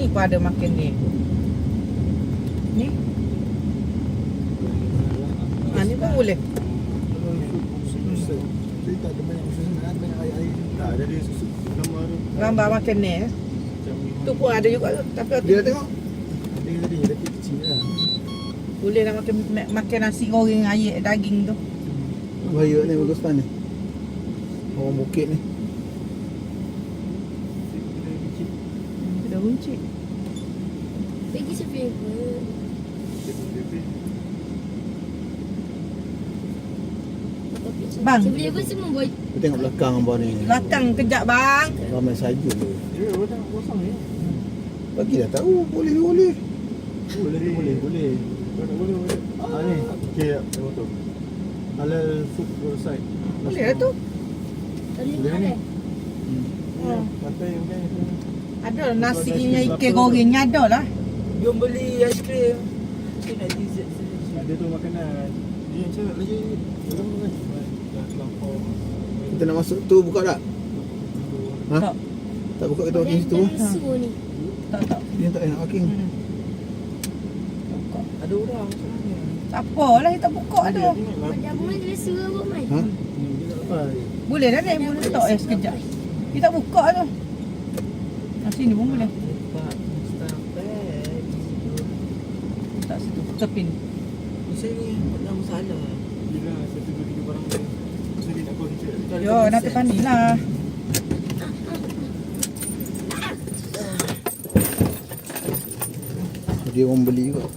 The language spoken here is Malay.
pun ada makan ni. Ni. Ni pun boleh. Dia tak ada banyak susu sangat, banyak air. Tak ada dia susu gambar tu. Gambar makan ni. Tu pun ada juga tu. Tapi Dia dah tengok. Dia tadi kecil lah. boleh lah makan nasi goreng air daging tu. Bahaya ni bagus ni. Orang bukit ni. Ada runcit. Pergi je favorite. Bang. Saya boleh apa semua boy. Kita tengok belakang abang ni. Belakang kejap bang. Ramai saja tu. Ya, orang kosong ni. Bagi dah tahu. Boleh. Boleh. Boleh. Ni, okey, tengok tu. Halal food roadside. Boleh lah tu. Boleh Boleh mana? ni? Hmm. Pantai yang ni. Ada lah nasinya ikan gorengnya ada lah. Jom beli aiskrim. Mesti nak dessert saja. Ada tu makanan. Dia cakap lagi. Dah terlampau. Kita nak masuk tu buka tak? Ha? Tak. Tak buka kita parking situ. Su ni. Tak. Dia tak nak parking. Ada orang sebenarnya. Tak apalah kita buka tu. Pada abang mana su abang mai? Ha? Boleh dah ni boleh letak sekejap. Kita buka tu. Sini pun boleh. Pak Mustafel. Tak situ tepi ni. Di sini tak masalah. Bila satu dua tiga barang dia. Mesti dia nak call teacher. Yo, nak tekan ni lah. Dia orang beli juga.